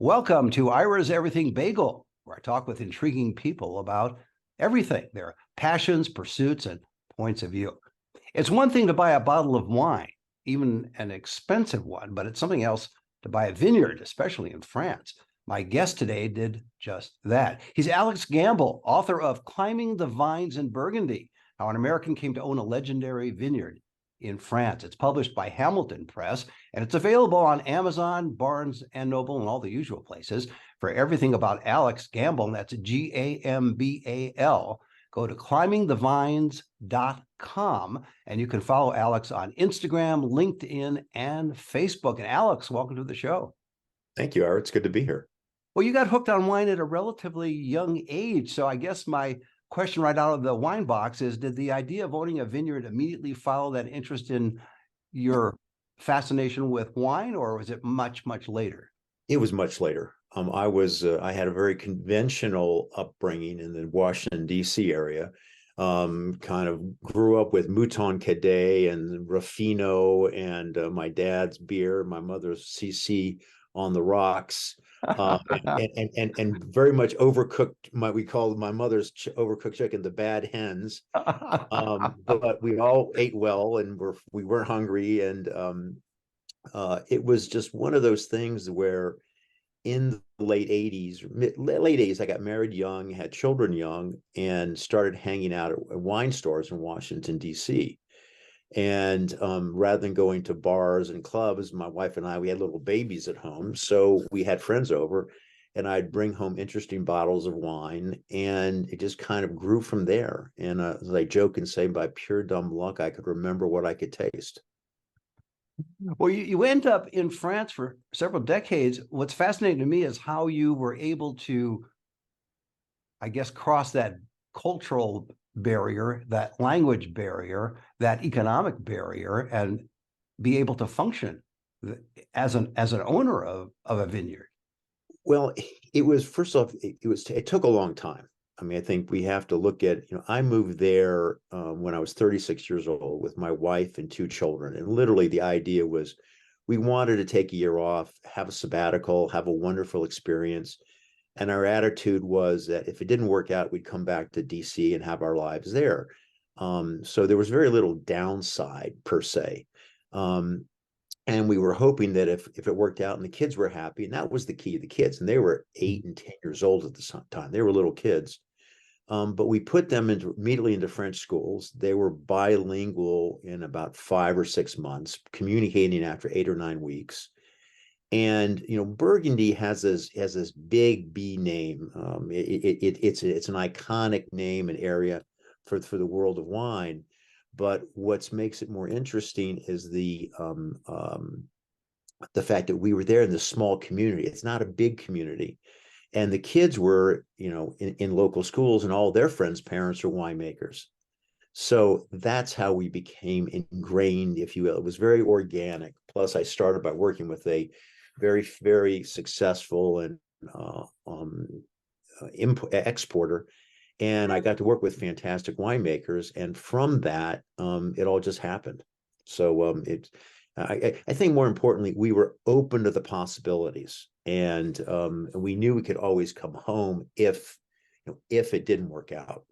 Welcome to Ira's Everything Bagel, where I talk with intriguing people about everything, their passions, pursuits, and points of view. It's one thing to buy a bottle of wine, even an expensive one, but it's something else to buy a vineyard, especially in France. My guest today did just that. He's Alex Gambal, author of Climbing the Vines in Burgundy, How an American Came to Own a Legendary Vineyard in France. It's published by Hamilton Press, and it's available on Amazon, Barnes and Noble, and all the usual places. For everything about Alex Gambal, that's Gambal, go to climbingthevines.com, and you can follow Alex on Instagram, LinkedIn, and Facebook. And Alex, welcome to the show. Thank you, Ira. It's good to be here. Well, you got hooked on wine at a relatively young age, so I guess my question right out of the wine box is, did the idea of owning a vineyard immediately follow that interest in your fascination with wine, or was it much, much later? It was much later. I had a very conventional upbringing in the Washington, D.C. area. Kind of grew up with Mouton Cadet and Ruffino and my dad's beer, my mother's CC on the rocks. And very much overcooked. We called my mother's overcooked chicken the bad hens. But we all ate well, and we weren't hungry. And it was just one of those things where, in the late 80s, I got married young, had children young, and started hanging out at wine stores in Washington, D.C. And rather than going to bars and clubs, my wife and we had little babies at home. So we had friends over, and I'd bring home interesting bottles of wine, and it just kind of grew from there. And as I joke and say, by pure dumb luck, I could remember what I could taste. Well, you end up in France for several decades. What's fascinating to me is how you were able to, I guess, cross that cultural barrier, that language barrier, that economic barrier, and be able to function as an owner of a vineyard. Well, it was, first off, it took a long time. I mean, I think we have to look at, I moved there when I was 36 years old with my wife and 2 children. And literally the idea was we wanted to take a year off, have a sabbatical, have a wonderful experience. And our attitude was that if it didn't work out, we'd come back to DC and have our lives there. So there was very little downside per se. And we were hoping that if it worked out and the kids were happy, and that was the key, the kids, and they were 8 and 10 years old at the time. They were little kids. But we put them immediately into French schools. They were bilingual in about 5 or 6 months, communicating after 8 or 9 weeks. And Burgundy has this big B name. It's an iconic name and area for the world of wine. But what makes it more interesting is the fact that we were there in this small community. It's not a big community, and the kids were in local schools, and all their friends' parents are winemakers. So that's how we became ingrained, if you will. It was very organic. Plus, I started by working with a very, very successful and exporter, and I got to work with fantastic winemakers, and from that, it all just happened. So I think more importantly, we were open to the possibilities, and we knew we could always come home if it didn't work out.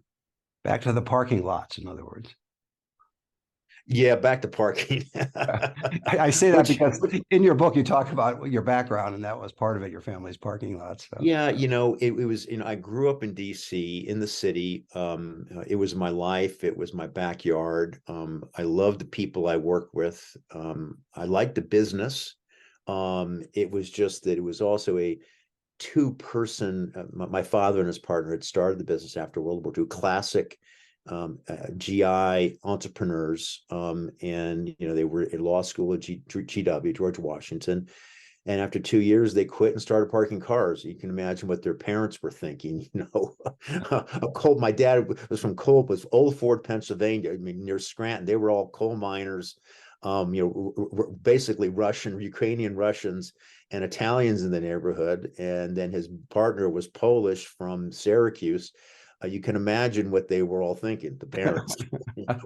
Back to the parking lots, in other words. Yeah, back to parking. I say that because in your book you talk about your background, and that was part of it, your family's parking lots. So. Yeah, it was, I grew up in DC, in the city. It was my life. It was my backyard. I loved the people I worked with. I liked the business. It was just that it was also a 2-person, my father and his partner had started the business after World War II, classic GI entrepreneurs, and they were in law school at GW, George Washington, and after 2 years they quit and started parking cars. You can imagine what their parents were thinking. My dad was from Old Fort, Pennsylvania, near Scranton. They were all coal miners, basically Ukrainian Russians and Italians in the neighborhood, and then his partner was Polish from Syracuse. You can imagine what they were all thinking, the parents.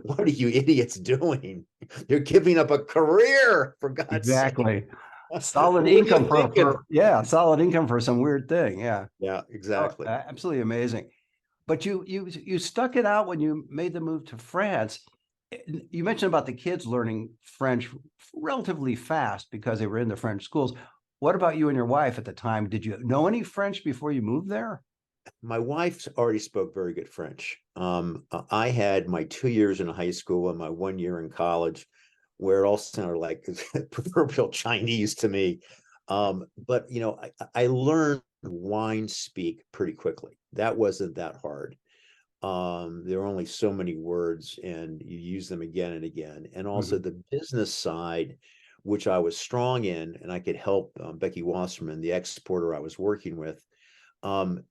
What are you idiots doing? You're giving up a career, for God's sake. Exactly. solid What are you income thinking? yeah, solid income for some weird thing. Yeah. Yeah, Oh, exactly. absolutely amazing. But you stuck it out when you made the move to France. You mentioned about the kids learning French relatively fast because they were in the French schools. What about you and your wife at the time? Did you know any French before you moved there? My wife already spoke very good French. I had my 2 years in high school and my 1 year in college, where it all sounded like proverbial Chinese to me. But I learned wine speak pretty quickly. That wasn't that hard. There are only so many words, and you use them again and again. And also Mhm. the business side, which I was strong in, and I could help Becky Wasserman, the exporter I was working with.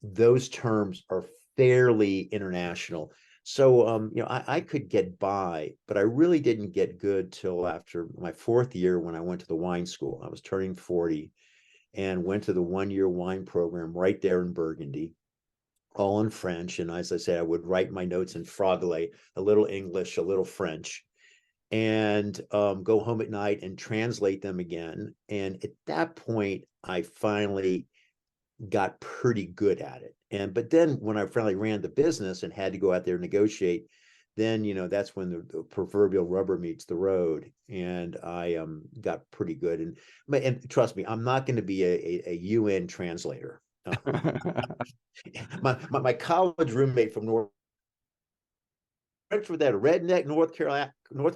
Those terms are fairly international. So, I could get by, but I really didn't get good till after my 4th year when I went to the wine school. I was turning 40 and went to the 1 year wine program right there in Burgundy, all in French. And as I said, I would write my notes in Fraglais, a little English, a little French, and go home at night and translate them again. And at that point, I finally got pretty good at it. But then when I finally ran the business and had to go out there and negotiate, then that's when the proverbial rubber meets the road, and I got pretty good. And trust me, I'm not going to be a UN translator. My college roommate from North French with that redneck North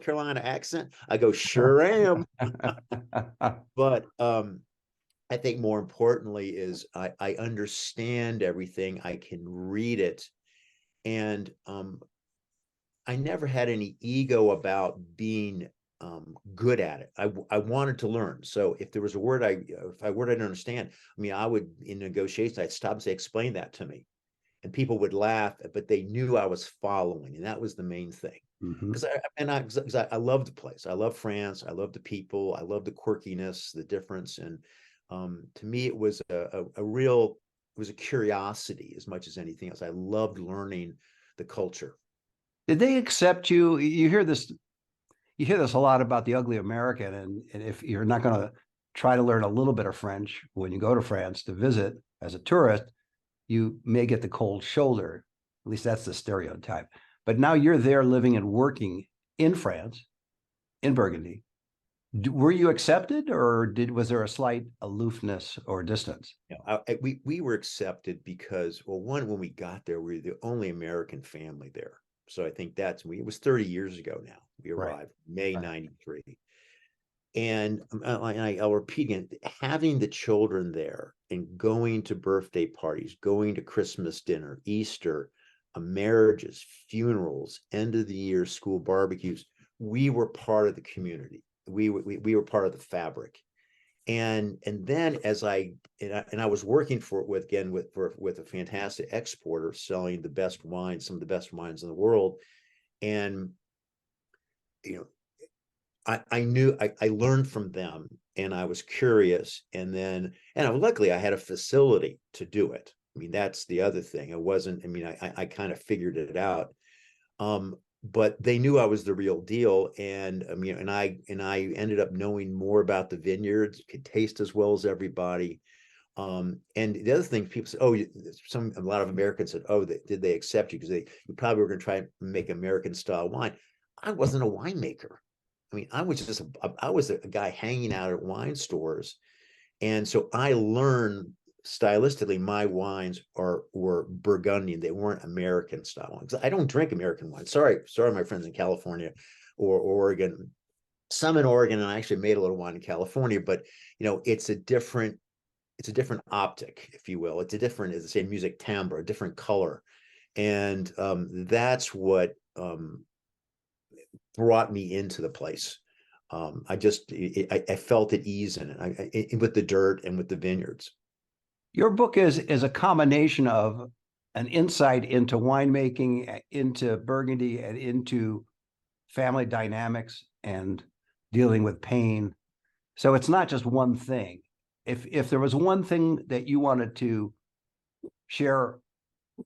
Carolina accent. I go, sure am. But I think more importantly is I understand everything. I can read it. And I never had any ego about being good at it. I wanted to learn. So if there was a word if I word I didn't understand, I mean, I would, in negotiations, I'd stop and say, explain that to me. And people would laugh, but they knew I was following. And that was the main thing. Mhm. I love the place. I love France. I love the people. I love the quirkiness, the difference. And to me, it was it was a curiosity as much as anything else. I loved learning the culture. Did they accept you? You hear this a lot about the ugly American, and if you're not going to try to learn a little bit of French when you go to France to visit as a tourist, you may get the cold shoulder. At least that's the stereotype. But now you're there living and working in France, in Burgundy. Were you accepted, or was there a slight aloofness or distance? We were accepted because, well, one, when we got there, we were the only American family there. So I think it was 30 years ago now. We Right. arrived May Right. 93. And I'll repeat again, having the children there and going to birthday parties, going to Christmas dinner, Easter, marriages, funerals, end of the year school barbecues, we were part of the community. We were part of the fabric. And then I was working with a fantastic exporter selling the best wines, some of the best wines in the world. And you know I learned from them, and I was curious. And luckily I had a facility to do it. I mean, that's the other thing. It wasn't, I mean, I kind of figured it out. But they knew I was the real deal. And and I ended up knowing more about the vineyards, could taste as well as everybody. And the other thing people said, oh, a lot of Americans said, oh, did they accept you? Because you probably were going to try and make American style wine. I wasn't a winemaker. I mean, I was a guy hanging out at wine stores. And so I learned stylistically, my wines were Burgundian. They weren't American style wines. I don't drink American wine. Sorry, my friends in California or Oregon. Some in Oregon, and I actually made a little wine in California, but it's a different optic, if you will. It's the same music timbre, a different color. And that's what brought me into the place. I felt at ease in it, with the dirt and with the vineyards. Your book is a combination of an insight into winemaking, into Burgundy, and into family dynamics and dealing with pain. So it's not just one thing. If there was one thing that you wanted to share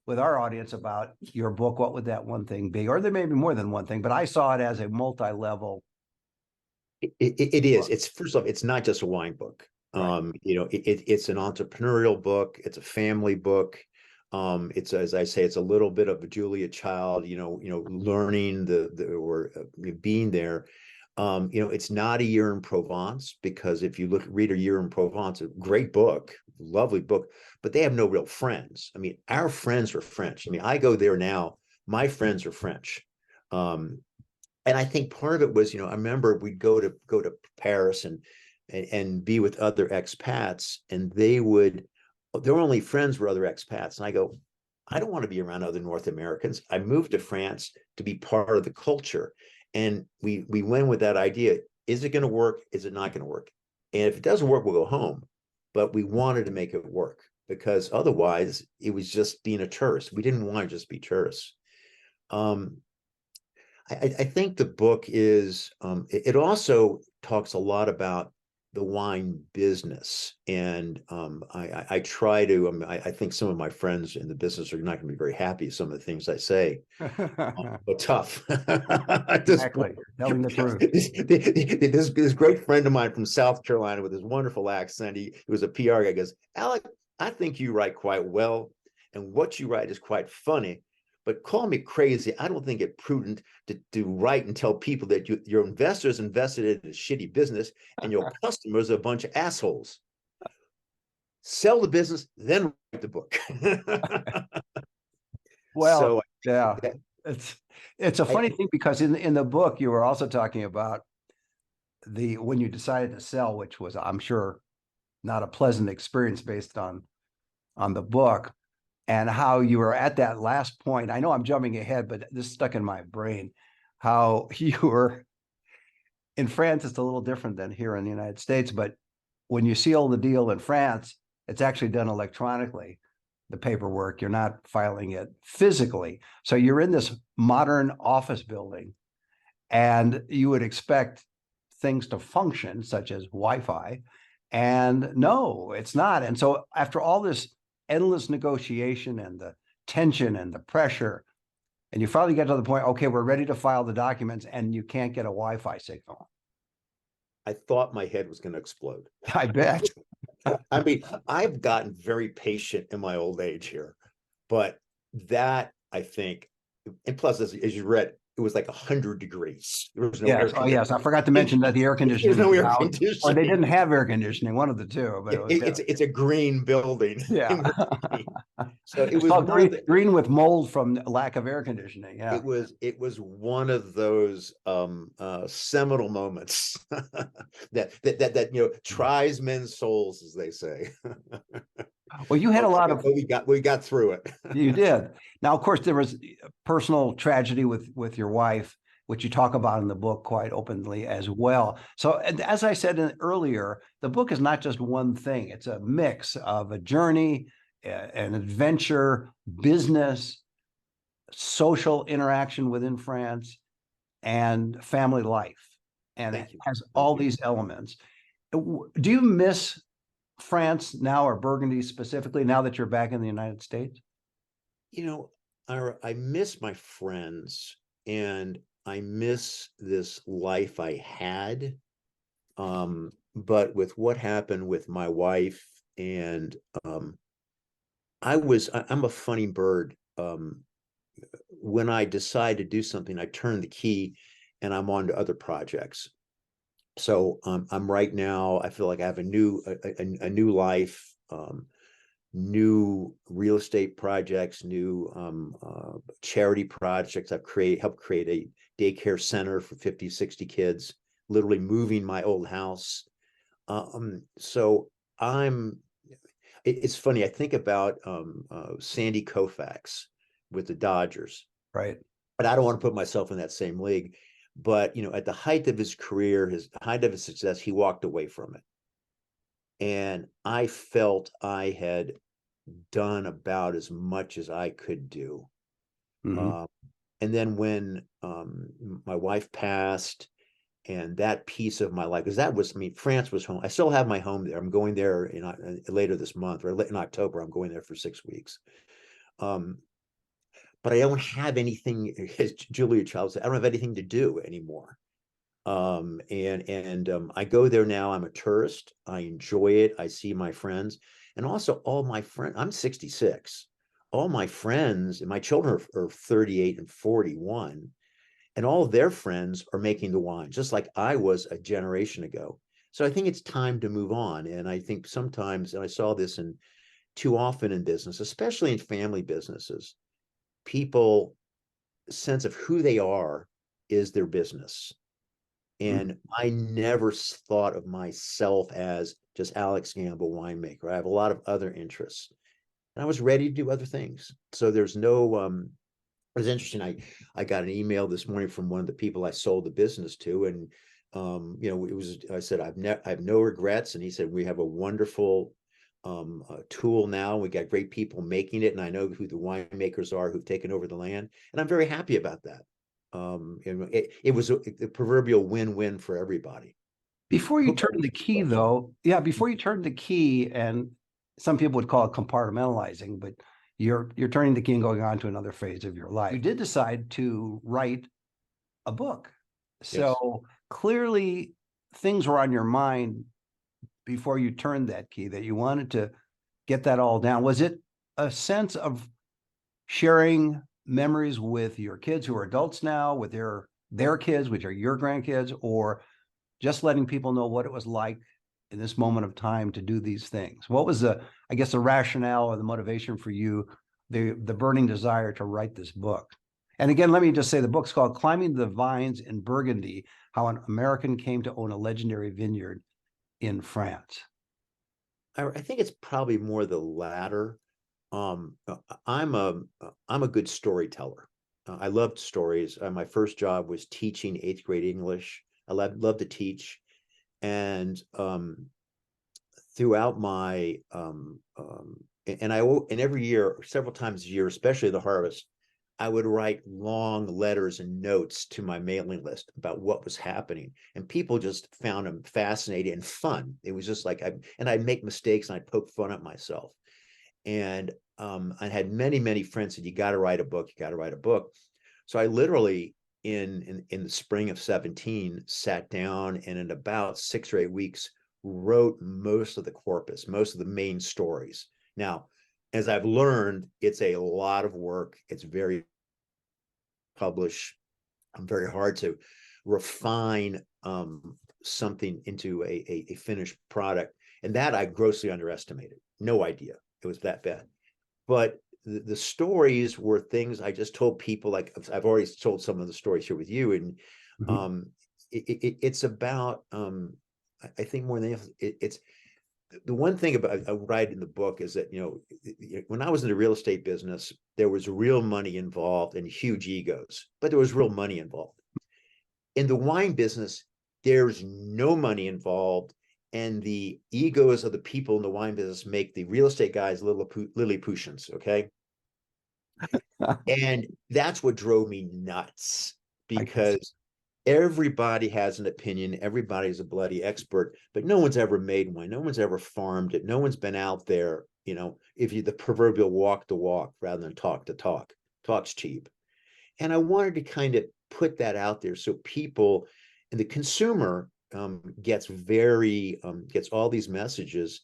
with our audience about your book, what would that one thing be? Or there may be more than one thing, but I saw it as a multi-level It is. It's first off, it's not just a wine book. Right. It's an entrepreneurial book. It's a family book. It's, as I say, it's a little bit of a Julia Child. Learning or being there. It's not A Year in Provence, because if you read A Year in Provence, a great book, lovely book, but they have no real friends. I mean, our friends are French. I mean, I go there now. My friends are French. And I think part of it was, I remember we'd go to Paris and be with other expats, and their only friends were other expats. And I go, I don't want to be around other North Americans. I moved to France to be part of the culture. And we went with that idea. Is it going to work? Is it not going to work? And if it doesn't work, we'll go home. But we wanted to make it work, because otherwise it was just being a tourist. We didn't want to just be tourists. I think the book is, it also talks a lot about the wine business. And I try to, I think some of my friends in the business are not going to be very happy with some of the things I say, but tough. Exactly. Telling the truth. This great friend of mine from South Carolina with his wonderful accent, he was a PR guy, goes, Alex, I think you write quite well, and what you write is quite funny. But call me crazy. I don't think it prudent to write and tell people that your investors invested in a shitty business and your customers are a bunch of assholes. Sell the business, then write the book. Well, So yeah, it's a funny thing, because in the book you were also talking about when you decided to sell, which was, I'm sure, not a pleasant experience based on the book, and how you were at that last point. I know I'm jumping ahead, but this stuck in my brain, how you were in France. It's a little different than here in the United States, but when you seal the deal in France, it's actually done electronically, the paperwork. You're not filing it physically. So you're in this modern office building, and you would expect things to function, such as Wi-Fi. And no, it's not. And so after all this endless negotiation and the tension and the pressure, and you finally get to the point, okay, we're ready to file the documents, and you can't get a Wi-Fi signal. I thought my head was going to explode. I bet. I mean, I've gotten very patient in my old age here, but that, I think, and plus, as you read, it was like 100 degrees. There was no air Yes. Oh, yes. I forgot to mention that the air conditioning There's no was air out, conditioning. or they didn't have air conditioning, one of the two. But It's a green building. Yeah. So it It's was called one of the, green with mold from lack of air conditioning. Yeah. it was one of those seminal moments that tries men's souls, as they say. Well, you had a lot of. We got through it. You did. Now, of course, there was personal tragedy with your wife, which you talk about in the book quite openly as well. So, as I said earlier, the book is not just one thing. It's a mix of a journey, an adventure, business, social interaction within France, and family life. And it has all these elements. Do you miss France now, or Burgundy specifically, now that you're back in the United States? I miss my friends, and I miss this life I had. But with what happened with my wife, and I'm a funny bird. When I decide to do something, I turn the key and I'm on to other projects. So I'm right now, I feel like I have a new life, new real estate projects, new charity projects. I've helped create a daycare center for 50, 60 kids, literally moving my old house. So it's funny. I think about Sandy Koufax with the Dodgers. Right. But I don't want to put myself in that same league. But at the height of his career, his height of his success, he walked away from it. And I felt I had done about as much as I could do. Mm-hmm. And then when my wife passed, and that piece of my life, because France was home. I still have my home there. I'm going there later this month, or in October. I'm going there for 6 weeks. But I don't have anything, as Julia Child said, I don't have anything to do anymore. I go there now. I'm a tourist. I enjoy it. I see my friends, and also all my friends. I'm 66. All my friends and my children are 38 and 41, and all of their friends are making the wine, just like I was a generation ago. So I think it's time to move on. And I think sometimes, and I saw this in too often in business, especially in family businesses, people sense of who they are is their business. Mm. And I never thought of myself as just Alex Gambal winemaker. I have a lot of other interests, and I was ready to do other things. So there's no. It was interesting. I got an email this morning from one of the people I sold the business to, and it was. I said I have no regrets, and he said we have a wonderful tool now. We got great people making it, and I know who the winemakers are who've taken over the land, and I'm very happy about that. It was the proverbial win-win for everybody. Before you Hope turn the key, though, yeah, before you turn the key, and some people would call it compartmentalizing, but you're turning the key and going on to another phase of your life. You did decide to write a book. Yes. So clearly things were on your mind before you turned that key, that you wanted to get that all down. Was it a sense of sharing memories with your kids who are adults now, with their kids, which are your grandkids, or just letting people know what it was like in this moment of time to do these things? What was I guess, the rationale or the motivation for you, the burning desire to write this book? And again, let me just say the book's called Climbing the Vines in Burgundy: How an American Came to Own a Legendary Vineyard in France. I think it's probably more the latter. I'm a good storyteller. I loved stories. My first job was teaching eighth grade English. I love to teach, and throughout my and every year, several times a year, especially the harvest, I would write long letters and notes to my mailing list about what was happening, and people just found them fascinating and fun. It was just like I'd make mistakes and I'd poke fun at myself. And I had many friends said, "You got to write a book. You got to write a book." So I literally in the spring of 17 sat down and in about 6 or 8 weeks wrote most of the corpus, most of the main stories. Now, as I've learned, it's a lot of work. It's very published. Very hard to refine something into a finished product. And that I grossly underestimated. No idea it was that bad. But the stories were things I just told people. Like I've already told some of the stories here with you, and Mhm. it's about I think more than anything, it's the one thing about I write in the book is that when I was in the real estate business, there was real money involved and huge egos, but there was real money involved. In the wine business, there's no money involved, and the egos of the people in the wine business make the real estate guys Lilliputians, okay? And that's what drove me nuts, I can see. because everybody has an opinion, everybody's a bloody expert, but no one's ever made wine, no one's ever farmed it, no one's been out there. If you the proverbial walk the walk rather than talk the talk. Talk's cheap. And I wanted to kind of put that out there so people and the consumer gets all these messages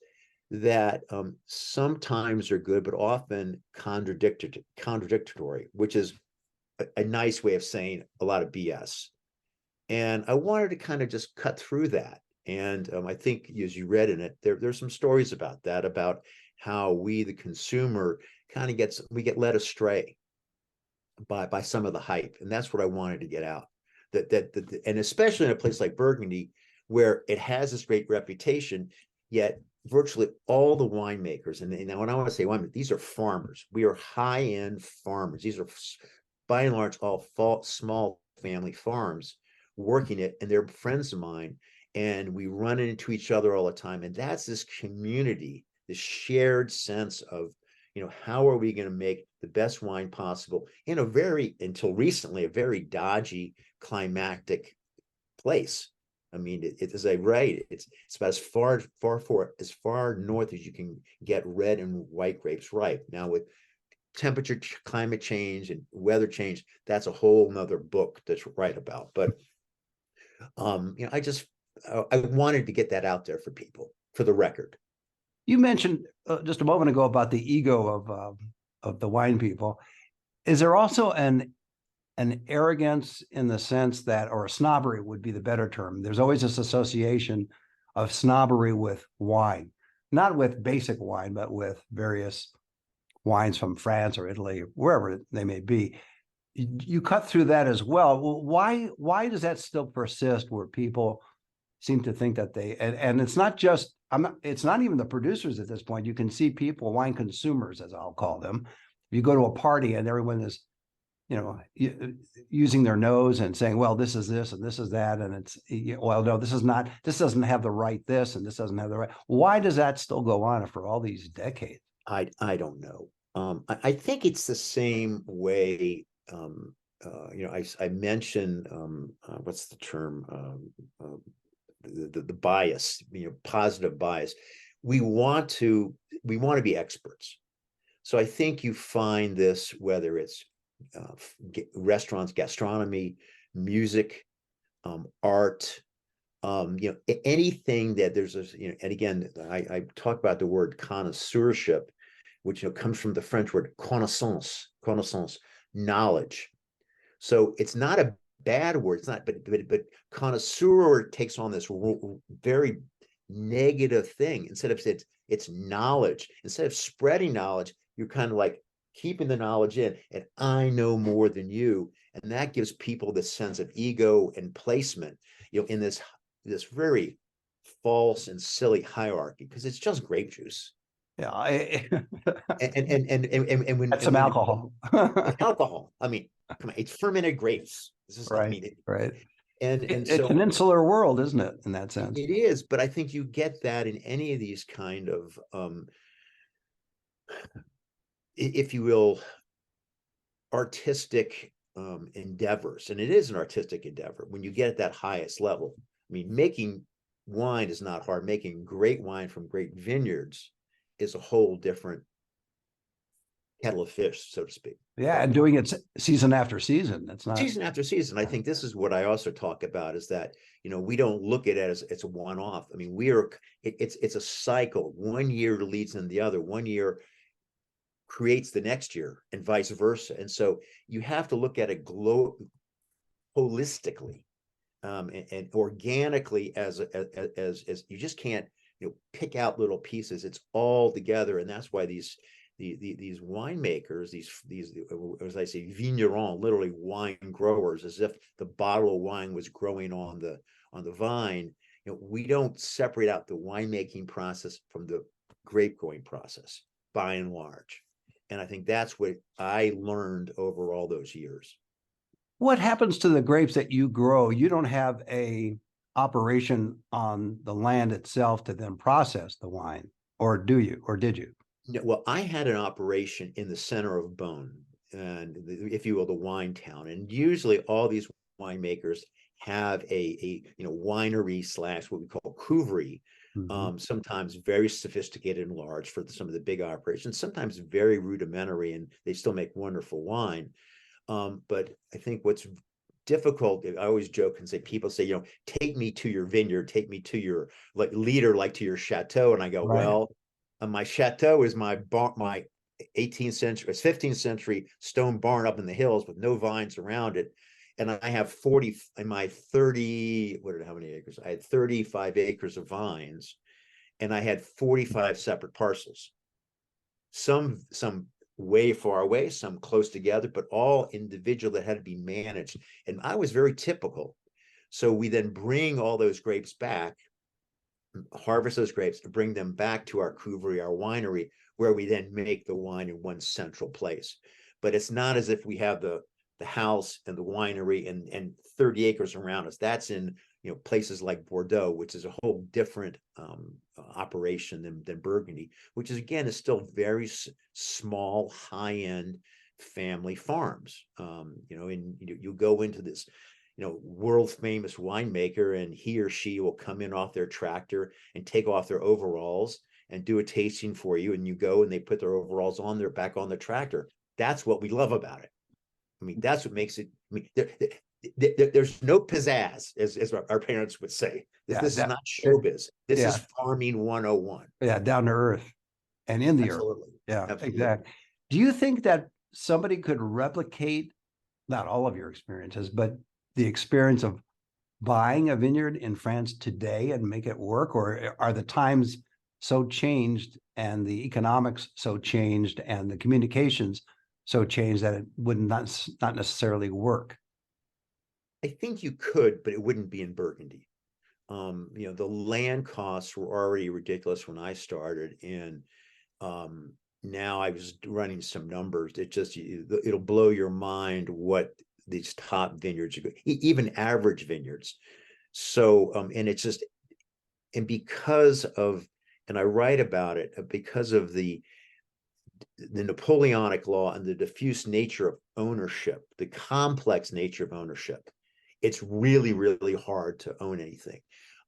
that sometimes are good, but often contradictory, which is a nice way of saying a lot of BS. And I wanted to kind of just cut through that. And I think, as you read in it, there's some stories about that, about how we, the consumer, kind of get led astray by some of the hype, and that's what I wanted to get out. And especially in a place like Burgundy, where it has this great reputation, yet virtually all the winemakers, and when I want to say winemakers, these are farmers. We are high-end farmers. These are by and large all small family farms working it, and they're friends of mine, and we run into each other all the time. And that's this community, this shared sense of how are we going to make the best wine possible in a very, until recently, a very dodgy climactic place. I mean, as I write, it's about as far north as you can get red and white grapes ripe. Now, with temperature, climate change, and weather change, that's a whole nother book to write about. But I wanted to get that out there for people, for the record. You mentioned just a moment ago about the ego of the wine people. Is there also an arrogance in the sense that, or a snobbery would be the better term? There's always this association of snobbery with wine, not with basic wine, but with various wines from France or Italy, wherever they may be. You cut through that as well. Why does that still persist where people seem to think that and it's not just it's not even the producers at this point. You can see people, wine consumers, as I'll call them. You go to a party and everyone is, using their nose and saying, well, this is this and this is that. And it's, well, no, this doesn't have the right this, and this doesn't have the right. Why does that still go on for all these decades? I don't know. I think it's the same way. I mentioned what's the term? The bias, positive bias. We want to be experts. So I think you find this, whether it's restaurants, gastronomy, music, art, anything that there's and again, I talk about the word connoisseurship, which comes from the French word connaissance, knowledge. So it's not a bad word. It's not, but connoisseur takes on this very negative thing. Instead of it's knowledge, instead of spreading knowledge, you're kind of like keeping the knowledge in, and I know more than you. And that gives people this sense of ego and placement, in this very false and silly hierarchy, because it's just grape juice. Yeah. And when That's some alcohol. alcohol, I mean, come on, it's fermented grapes. This is, Right. I mean, Right. and It's so an insular world, isn't it, in that sense? it is, but I think you get that in any of these kind of if you will, artistic endeavors. And it is an artistic endeavor when you get at that highest level. I mean, making wine is not hard. Making great wine from great vineyards is a whole different kettle of fish, so to speak. Yeah, and doing it season after season. That's not season after season. I think this is what I also talk about, is that we don't look at it as it's a one-off. I mean, it's a cycle. One year leads in the other. One year creates the next year, and vice versa. And so you have to look at it holistically, and organically, as you just can't pick out little pieces. It's all together, and that's why these winemakers, these as I say, vignerons, literally wine growers, as if the bottle of wine was growing on the vine. We don't separate out the winemaking process from the grape growing process, by and large. And I think that's what I learned over all those years. What happens to the grapes that you grow? You don't have a operation on the land itself to then process the wine, or do you, or did you? Well, I had an operation in the center of Beaune, and if you will, the wine town. And usually all these winemakers have a winery / what we call couverie, sometimes very sophisticated and large for some of the big operations, sometimes very rudimentary, and they still make wonderful wine. But I think what's difficult, I always joke and say, people say, take me to your vineyard, take me to your leader, like to your chateau. And I go, Right. well, my chateau is my 18th century, it's 15th century stone barn up in the hills with no vines around it. And I have 40 in my 30, how many acres? I had 35 acres of vines, and I had 45 separate parcels. Some way far away, some close together, but all individual that had to be managed. And I was very typical. So we then bring all those grapes back, harvest those grapes, and bring them back to our couverie, our winery, where we then make the wine in one central place. But it's not as if we have the house and the winery and 30 acres around us. That's in places like Bordeaux, which is a whole different operation than Burgundy, which is still very small, high-end family farms. And you go into this world famous winemaker, and he or she will come in off their tractor and take off their overalls and do a tasting for you, and you go and they put their overalls on, they're back on the tractor. That's what we love about it. I mean, that's what makes it. I mean, there's no pizzazz, as our parents would say. This is not showbiz. This is farming 101. Yeah, down to earth and in the earth. Absolutely. Yeah, Absolutely. exactly. Do you think that somebody could replicate, not all of your experiences, but the experience of buying a vineyard in France today and make it work? Or are the times so changed and the economics so changed and the communications so changed that it would not necessarily work? I think you could, but it wouldn't be in Burgundy. The land costs were already ridiculous when I started, and now I was running some numbers. It'll blow your mind what these top vineyards, even average vineyards. So, and it's just, and because of, and I write about it because of the Napoleonic law and the diffuse nature of ownership, the complex nature of ownership. It's really, really hard to own anything.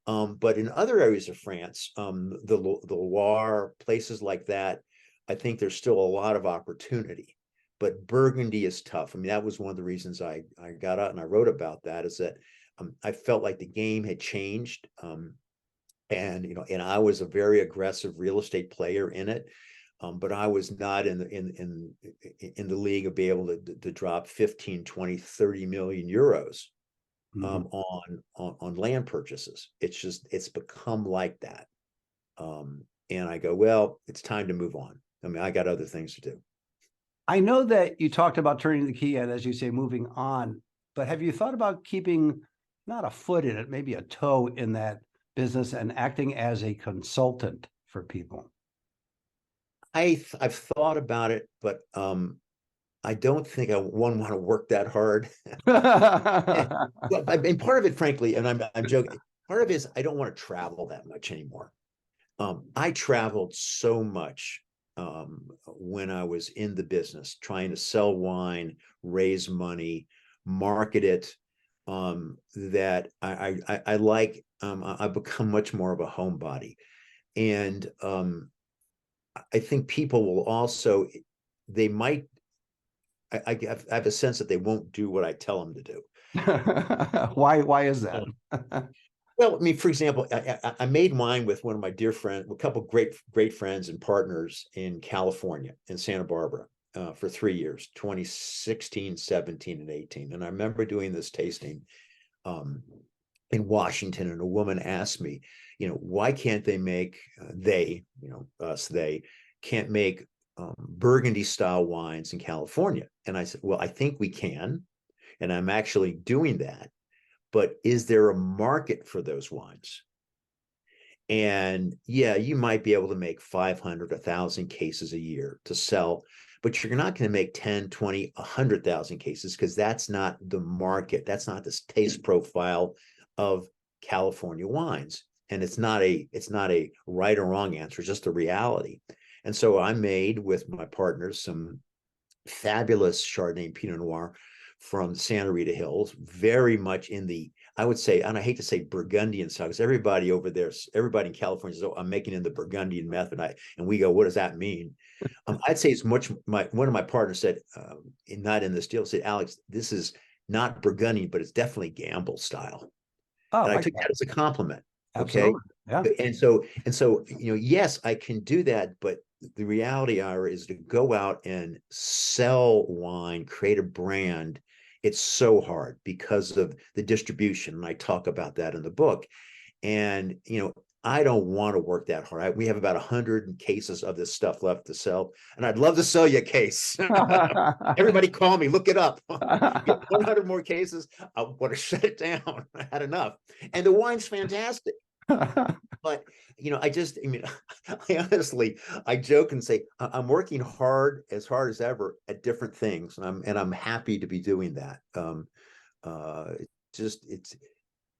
But in other areas of France, the Loire, places like that, I think there's still a lot of opportunity. But Burgundy is tough. I mean, that was one of the reasons I got out and I wrote about that, is that I felt like the game had changed. And I was a very aggressive real estate player in it. But I was not in the league of being able to drop 15, 20, 30 million euros on land purchases. It's become like that. And I go, well, it's time to move on. I mean, I got other things to do. I know that you talked about turning the key and, as you say, moving on, but have you thought about keeping not a foot in it, maybe a toe in that business and acting as a consultant for people? I've thought about it, but I don't think I want to work that hard. And part of it, frankly, and I'm joking, part of it is I don't want to travel that much anymore. I traveled so much when I was in the business, trying to sell wine, raise money, market it, that I've become much more of a homebody. And I think people will also, they might, I have a sense that they won't do what I tell them to do. Why is that? Well, I mean, for example, I made wine with one of my dear friends, a couple of great friends and partners in California, in Santa Barbara, for 3 years, 2016, 17, and 18. And I remember doing this tasting in Washington, and a woman asked me, why can't they make, they can't make Burgundy style wines in California? And I said, well, I think we can. And I'm actually doing that. But is there a market for those wines? And yeah, you might be able to make 500, 1,000 cases a year to sell, but you're not going to make 10, 20, 100,000 cases, because that's not the market. That's not the taste profile of California wines. And it's not a right or wrong answer, it's just a reality. And so I made, with my partners, some fabulous Chardonnay Pinot Noir from Santa Rita Hills, very much in the, I would say, and I hate to say Burgundian style, because everybody over there, everybody in California says, oh, I'm making in the Burgundian method. And we go, what does that mean? I'd say it's much, one of my partners said, not in this deal, said, Alex, this is not Burgundian, but it's definitely Gambal style. Oh, and I took that as a compliment. Absolutely. Okay. Yeah. And so, yes, I can do that, but the reality, Ira, is to go out and sell wine, create a brand. It's so hard because of the distribution. And I talk about that in the book. And, I don't want to work that hard. We have about 100 cases of this stuff left to sell. And I'd love to sell you a case. Everybody call me, look it up. Get 100 more cases. I want to shut it down. I had enough. And the wine's fantastic. But, I joke and say, I'm working hard as ever at different things. And I'm happy to be doing that.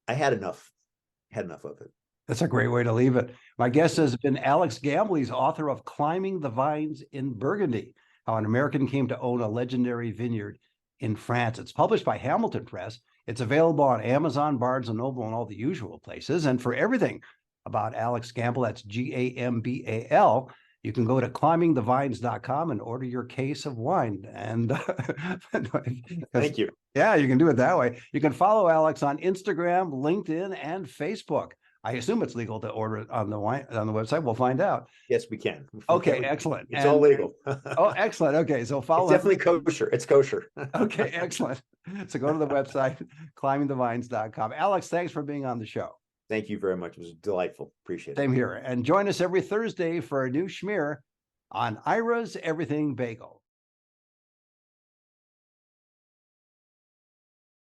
I had enough of it. That's a great way to leave it. My guest has been Alex Gambal. He's author of Climbing the Vines in Burgundy, How an American Came to Own a Legendary Vineyard in France. It's published by Hamilton Press. It's available on Amazon, Barnes & Noble, and all the usual places. And for everything about Alex Gambal, that's Gambal, You can go to climbingthevines.com and order your case of wine. And Thank you. yeah, you can do it that way. You can follow Alex on Instagram, LinkedIn, and Facebook. I assume it's legal to order it on the website. We'll find out. Yes, we can. Okay, excellent. It's all legal. Oh, excellent. Okay, so follow. It's definitely kosher. It's kosher. Okay, excellent. So go to the website, climbingthevines.com. Alex, thanks for being on the show. Thank you very much. It was delightful. Appreciate it. Same here. And join us every Thursday for a new schmear on Ira's Everything Bagel.